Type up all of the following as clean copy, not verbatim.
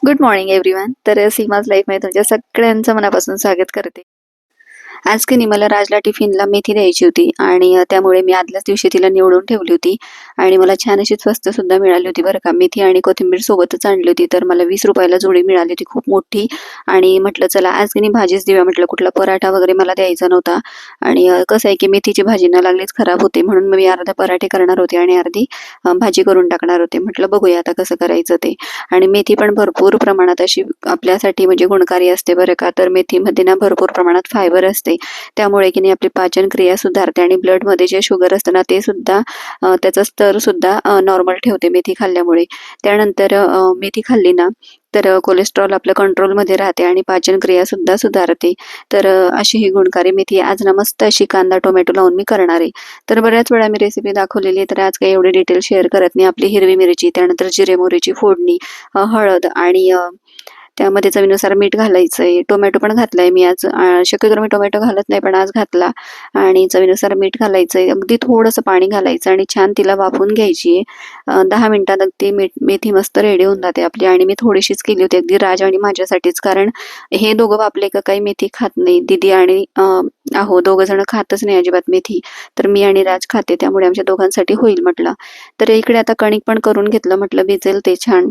Good morning everyone. तर सीमाज लाईफमध्ये तुमच्या सगळ्यांचं मनापासून स्वागत करते. आज की नाही मला राजला टिफिनला मेथी द्यायची होती आणि त्यामुळे मी आदल्याच दिवशी तिला निवडून ठेवली होती आणि मला छान अशी स्वस्त सुद्धा मिळाली होती बरं का. मेथी आणि कोथिंबीर सोबतच आणली होती, तर मला 20 रुपयाला जोडी मिळाली होती, खूप मोठी. आणि म्हटलं चला आज की नाही भाजीच देऊया, म्हटलं कुठला पराठा वगैरे मला द्यायचा नव्हता. आणि कसं आहे की मेथीची भाजी न लागलीच खराब होते, म्हणून मी अर्धा पराठे करणार होते आणि अर्धी भाजी करून टाकणार होते. म्हटलं बघूया आता कसं करायचं ते. आणि मेथी पण भरपूर प्रमाणात अशी आपल्यासाठी म्हणजे गुणकारी असते बरं का. तर मेथीमध्ये ना भरपूर प्रमाणात फायबर असते, त्यामुळे की नाही आपली पाचन क्रिया सुधारते आणि ब्लडमध्ये जे शुगर असतं ना ते सुद्धा त्याचा स्तर सुद्धा नॉर्मल ठेवते मेथी खाल्ल्यामुळे. त्यानंतर मेथी खाल्ली ना तर कोलेस्ट्रॉल आपलं कंट्रोलमध्ये राहते आणि पाचन क्रिया सुद्धा सुधारते. तर अशी ही गुणकारी मेथी आज ना मस्त अशी कांदा टोमॅटो लावून मी करणार आहे. तर बऱ्याच वेळा मी रेसिपी दाखवलेली आहे, तर आज काही एवढे डिटेल शेअर करत नाही. आपली हिरवी मिरची, त्यानंतर जिरे मोहरीची फोडणी, हळद आणि त्यामध्ये चवीनुसार मीठ घालायचंय. टोमॅटो पण घातलाय मी आज. शक्यतो मी टोमॅटो घालत नाही, पण आज घातला. आणि चवीनुसार मीठ घालायचंय. अगदी थोडंसं पाणी घालायचं आणि छान तिला वाफवून घ्यायची आहे. 10 मिनिटात अगदी मेथी मस्त रेडी होऊन जाते आपली. आणि मी थोडीशीच केली होती, अगदी राज आणि माझ्यासाठीच, कारण हे दोघं वापले का काही मेथी खात नाही. दीदी आणि अहो दोघं जण खातच नाही अजिबात मेथी, तर मी आणि राज खाते, त्यामुळे आमच्या दोघांसाठी होईल म्हटलं. तर इकडे आता कणिक पण करून घेतलं, म्हटलं भिजेल ते छान.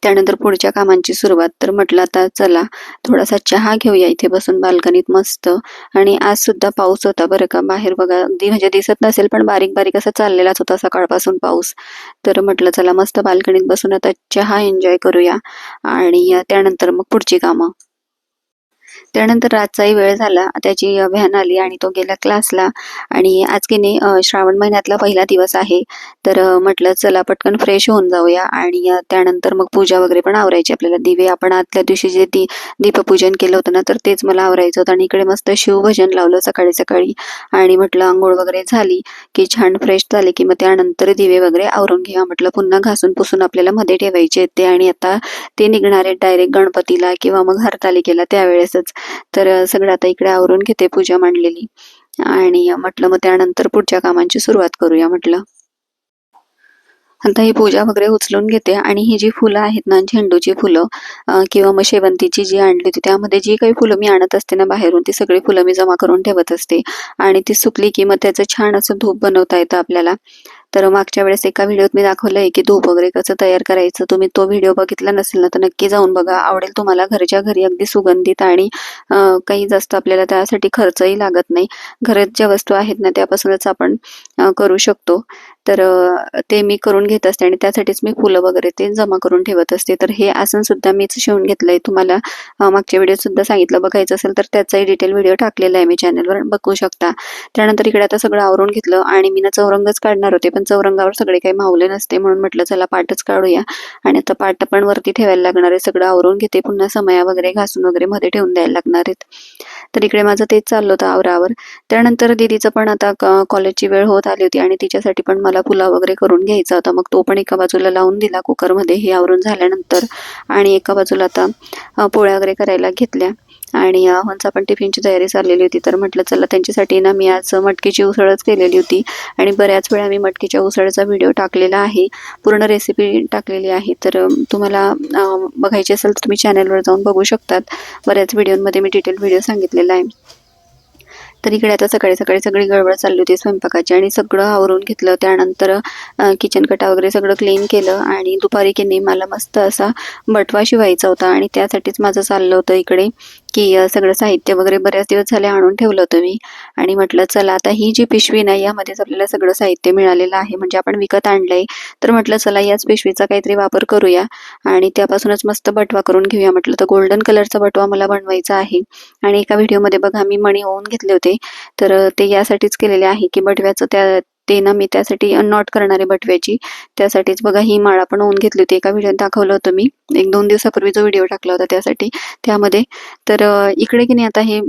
त्यानंतर पुढच्या कामांची सुरुवात. तर म्हटलं आता चला थोडासा चहा घेऊया इथे बसून बाल्कनीत मस्त. आणि आज सुद्धा पाऊस होता बरं का. बाहेर बघा अगदी म्हणजे दिसत नसेल, पण बारीक बारीक असा चाललेलाच होता सकाळपासून पाऊस. तर म्हटलं चला मस्त बाल्कनीत बसून आता चहा एन्जॉय करूया आणि त्यानंतर मग पुढची कामं. त्यानंतर रातचाही वेळ झाला, त्याची व्हॅन आली आणि तो गेला क्लासला. आणि आज की नाही श्रावण महिन्यातला पहिला दिवस आहे, तर म्हटलं चला पटकन फ्रेश होऊन जाऊया. आणि त्यानंतर मग पूजा वगैरे पण आवरायची आपल्याला. दिवे आपण आदल्या दिवशी जे दीपपूजन केलं होतं ना, तर तेच मला आवरायचं होतं. आणि इकडे मस्त शिवभजन लावलं सकाळी सकाळी. आणि म्हटलं आंघोळ वगैरे झाली की छान फ्रेश झाले की मग त्यानंतर दिवे वगैरे आवरून घ्या म्हटलं. पुन्हा घासून पुसून आपल्याला मध्ये ठेवायचे आहेत ते. आणि आता ते निघणार आहेत डायरेक्ट गणपतीला किंवा मग हरतालिकेला त्यावेळेसच. तर सगळं आता इकडे आवरून घेते पूजा मांडलेली. आणि म्हटलं मग त्यानंतर पुढच्या कामांची सुरुवात करूया म्हटलं. आता ही पूजा वगैरे उचलून घेते. आणि ही जी फुलं आहेत ना, झेंडूची फुलं किंवा मग शेवंतीची जी आणली होती, त्यामध्ये जी काही फुलं मी आणत असते ना बाहेरून, ती सगळी फुलं मी जमा करून ठेवत असते. आणि ती सुकली की मग त्याचं छान असं धूप बनवता येतं आपल्याला. तर मागच्या वेळेस एका व्हिडिओत मी दाखवलंय की धूप वगैरे कसं तयार करायचं. तुम्ही तो व्हिडिओ बघितला नसेल ना, तर नक्की जाऊन बघा, आवडेल तुम्हाला. घरच्या घरी अगदी सुगंधित आणि काही जास्त आपल्याला त्यासाठी खर्चही लागत नाही. घरात ज्या वस्तू आहेत ना त्यापासूनच आपण करू शकतो. तर ते मी करून घेत असते आणि त्यासाठीच मी फुलं वगैरे ते जमा करून ठेवत असते. तर हे आसन सुद्धा मीच शिवून घेतलंय. तुम्हाला मागच्या व्हिडिओत सुद्धा सांगितलं, बघायचं असेल तर त्याचाही डिटेल व्हिडिओ टाकलेला आहे मी चॅनलवर, बघू शकता. त्यानंतर इकडे आता सगळं आवरून घेतलं आणि मी ना चौरंगच काढणार होते, पण चौरंगावर सगळे काही मावले नसते, म्हणून म्हटलं चला पाटच काढूया. आणि आता पाट पण वरती ठेवायला लागणार आहे. सगळं आवरून घेते, पुन्हा समया वगैरे घासून वगैरे मध्ये ठेवून द्यायला लागणार आहेत. तर इकडे माझं तेच चाललं होतं आवरावर. त्यानंतर दीदीचं पण आता कॉलेजची वेळ होत आली होती आणि तिच्यासाठी पण मला पुलाव वगैरे करून घ्यायचा होता. मग तो पण एका बाजूला लावून दिला कुकरमध्ये हे आवरून झाल्यानंतर. आणि एका बाजूला आता पोळ्या वगैरे करायला घेतल्या. आणि ह्यांचा पण टिफिनची तयारी चाललेली होती, तर म्हटलं चला त्यांच्यासाठी ना मी आज मटकीची उसळच केलेली होती. आणि बऱ्याच वेळा मी मटकीच्या उसळचा व्हिडिओ टाकलेला आहे, पूर्ण रेसिपी टाकलेली आहे. तर तुम्हाला बघायची असेल तर तुम्ही चॅनलवर जाऊन बघू शकतात. बऱ्याच व्हिडिओमध्ये मी डिटेल व्हिडिओ सांगितलेला आहे. तर इकडे आता सकाळी सकाळी सगळी गडबड चालली होती स्वयंपाकाची आणि सगळं आवरून घेतलं. त्यानंतर किचन कटा वगैरे सगळं क्लीन केलं. आणि दुपारी की नाही मला मस्त असा बटवा शिवायचा होता आणि त्यासाठीच माझं चाललं होतं इकडे की सगळं साहित्य वगैरे बऱ्याच दिवस झाले आणून ठेवलं होतं मी. आणि म्हटलं चला आता ही जी पिशवी नाही, यामध्येच आपल्याला सगळं साहित्य मिळालेलं आहे, म्हणजे आपण विकत आणलंय. तर म्हटलं चला याच पिशवीचा काहीतरी वापर करूया आणि त्यापासूनच मस्त बटवा करून घेऊया म्हटलं. तर गोल्डन कलरचा बटवा मला बनवायचा आहे. आणि एका व्हिडिओमध्ये बघा मी मणी ओवून घेतले होते, तर ते यासाठीच केलेले आहे की बटव्याचं ते ना मी त्यासाठी नॉट करणार आहे बटव्याची. त्यासाठीच बघा ही माळा पण ओवून घेतली होती. एका व्हिडिओत दाखवलं होतं मी 1-2 दिवसापूर्वी जो व्हिडिओ टाकला होता त्यासाठी, त्यामध्ये. तर इकडे की नाही आता हे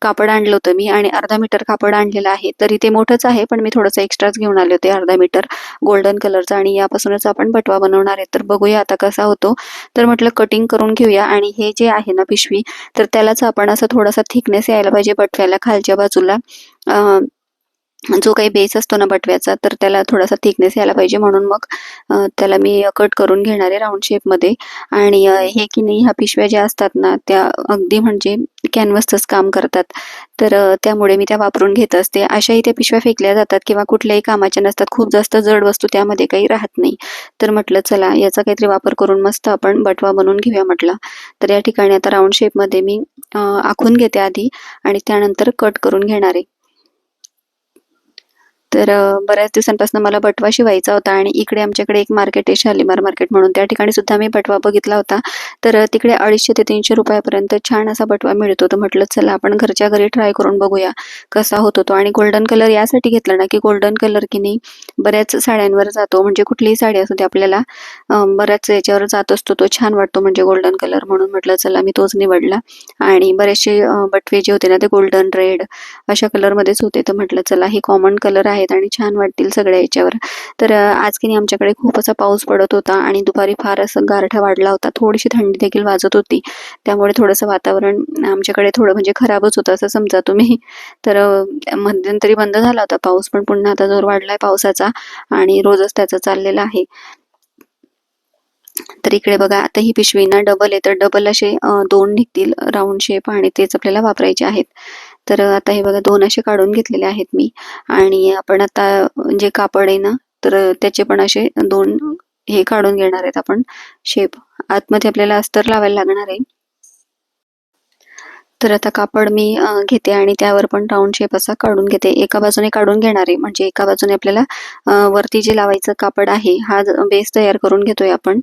कापड आणलं होतं मी आणि अर्धा मीटर कापड आणलेलं आहे. तरी ते मोठंच आहे, पण मी थोडंसं एक्स्ट्राच घेऊन आले होते अर्धा मीटर गोल्डन कलरचा. आणि यापासूनच आपण बटवा बनवणार आहे. तर बघूया आता कसा होतो. तर म्हटलं कटिंग करून घेऊया. आणि हे जे आहे ना पिशवी, तर त्यालाच आपण असं थोडासा थिकनेस यायला पाहिजे बटव्याला खालच्या बाजूला. जो काही बेस असतो ना बटव्याचा, तर त्याला थोडासा थिकनेस यायला पाहिजे, म्हणून मग त्याला मी कट करून घेणार आहे राऊंड शेपमध्ये. आणि हे की नाही, ह्या पिशव्या ज्या असतात ना, त्या अगदी म्हणजे कॅनव्हासचंच काम करतात. तर त्यामुळे मी त्या वापरून घेत असते. अशाही त्या पिशव्या फेकल्या जातात किंवा कुठल्याही कामाच्या नसतात. खूप जास्त जड वस्तू त्यामध्ये काही राहत नाही. तर म्हटलं चला याचा काहीतरी वापर करून मस्त आपण बटवा बनवून घेऊया म्हटलं. तर या ठिकाणी आता राऊंड शेपमध्ये मी आखून घेते आधी आणि त्यानंतर कट करून घेणार आहे. तर बऱ्याच दिवसांपासून मला बटवा शिवायचा होता आणि इकडे आमच्याकडे एक मार्केट आहे शालीमार मार्केट म्हणून, त्या ठिकाणी सुद्धा मी बटवा बघितला होता. तर तिकडे 250 ते 300 रुपयापर्यंत छान असा बटवा मिळतो. तर म्हटलं चला आपण घरच्या घरी ट्राय करून बघूया कसा होतो तो. आणि गोल्डन कलर यासाठी घेतला ना, की गोल्डन कलर की नाही बऱ्याच साड्यांवर जातो, म्हणजे कुठलीही साडी असू दे आपल्याला बऱ्याच याच्यावर जात असतो, तो छान वाटतो म्हणजे गोल्डन कलर. म्हणून म्हटलं चला मी तोच निवडला. आणि बरेचसे बटवे जे होते ना ते गोल्डन रेड अशा कलरमध्येच होते. तर म्हटलं चला हे कॉमन कलर आहेत आणि छान वाटतील सगळ्या याच्यावर. तर आज की नाही आमच्याकडे खूप असा पाऊस पडत होता आणि दुपारी फार असं गारठा वाढला होता. थोडीशी थंडी देखील वाजत होती. त्यामुळे थोडंसं वातावरण आमच्याकडे थोडं म्हणजे खराबच होतं असं समजा तुम्ही. तर मध्यंतरी बंद झाला होता पाऊस, पण पुन्हा आता जोर वाढलाय पावसाचा आणि रोजच त्याचा चाललेला आहे. तर इकडे बघा आता ही पिशवी ना डबल आहे, तर डबल असे 2 निघतील राऊंड शेप आणि तेच आपल्याला वापरायचे आहेत. तर आता हे बघा 2 असे काढून घेतलेले आहेत मी. आणि आपण आता जे कापड आहे ना, तर त्याचे पण असे 2 हे काढून घेणार आहेत आपण शेप. आतमध्ये आपल्याला अस्तर लावायला लागणार आहे. तर आता कापड मी घेते आणि त्यावर पण राऊंड शेप असा काढून घेते. एका बाजूने काढून घेणार आहे, म्हणजे एका बाजूने आपल्याला वरती जे लावायचं कापड आहे, हा बेस तयार करून घेतोय आपण.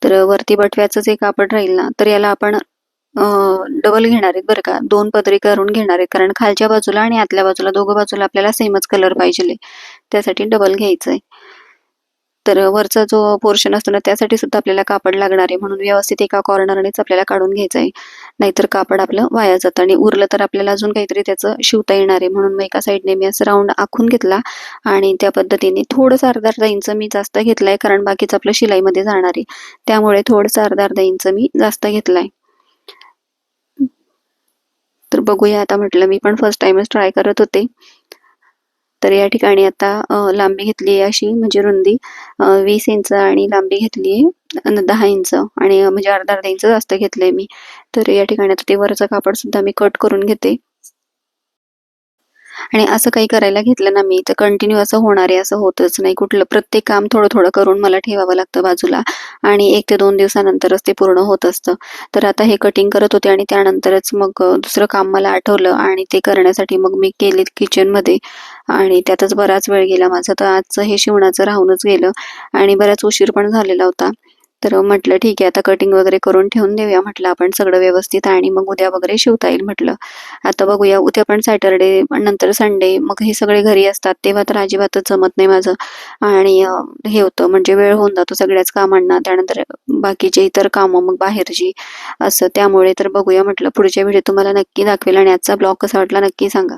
तर वरती बटव्याचं जे कापड राहील ना, तर याला आपण डबल घेणार आहेत बरं का. 2 पदरी करून घेणार आहेत, कारण खालच्या बाजूला आणि आतल्या बाजूला दोघं बाजूला आपल्याला सेमच कलर पाहिजे. त्यासाठी डबल घ्यायचंय. तर वरचा जो पोर्शन असतो ना, त्यासाठी सुद्धा आपल्याला कापड लागणार आहे, म्हणून व्यवस्थित एका कॉर्नरनेच आपल्याला काढून घ्यायचं आहे. नाहीतर कापड आपलं वाया जातं आणि उरलं तर आपल्याला अजून काहीतरी त्याचं शिवता येणार आहे. म्हणून मग एका साईडने मी असं राऊंड आखून घेतला आणि त्या पद्धतीने थोडंसं अर्धा-अर्धा इंच मी जास्त घेतलाय, कारण बाकीचं आपलं शिलाईमध्ये जाणार आहे. त्यामुळे थोडंसं अर्धा-अर्धा इंच मी जास्त घेतलाय. तर बघूया आता, म्हटलं मी पण फर्स्ट टाईमच ट्राय करत होते. तर या ठिकाणी आता लांबी घेतली आहे अशी, म्हणजे रुंदी 20 इंच आणि लांबी घेतली आहे 10 इंच आणि म्हणजे अर्धा-अर्धा इंच जास्त घेतलंय मी. तर या ठिकाणी आता ते वरचं कापड सुद्धा मी कट करून घेते. आणि असं काही करायला घेतलं ना मी, तर कंटिन्यू असं होणार आहे असं होतच नाही. कुठलं प्रत्येक काम थोडं-थोडं करून मला ठेवावं लागतं बाजूला आणि 1 ते 2 दिवसानंतरच ते पूर्ण होत असतं. तर आता हे कटिंग करत होते आणि त्यानंतरच मग दुसरं काम मला आठवलं आणि ते करण्यासाठी मग मी गेले किचनमध्ये आणि त्यातच बराच वेळ गेला माझा. तर आजचं हे शिवणाचं राहूनच गेलं आणि बराच उशीर पण झालेला होता. तर म्हटलं ठीक आहे आता कटिंग वगैरे करून ठेवून देऊया म्हटलं आपण सगळं व्यवस्थित आणि मग उद्या वगैरे शिवता येईल म्हटलं. आता बघूया उद्या पण सॅटर्डे नंतर संडे, मग हे सगळे घरी असतात तेव्हा तर अजिबातच जमत नाही माझं. आणि हे होतं म्हणजे वेळ होऊन जातो सगळ्याच कामांना, त्यानंतर बाकीचे इतर कामं मग बाहेरची असं. त्यामुळे तर बघूया म्हटलं पुढच्या व्हिडिओ तुम्हाला नक्की दाखवेल आणि आजचा ब्लॉग कसा वाटला नक्की सांगा.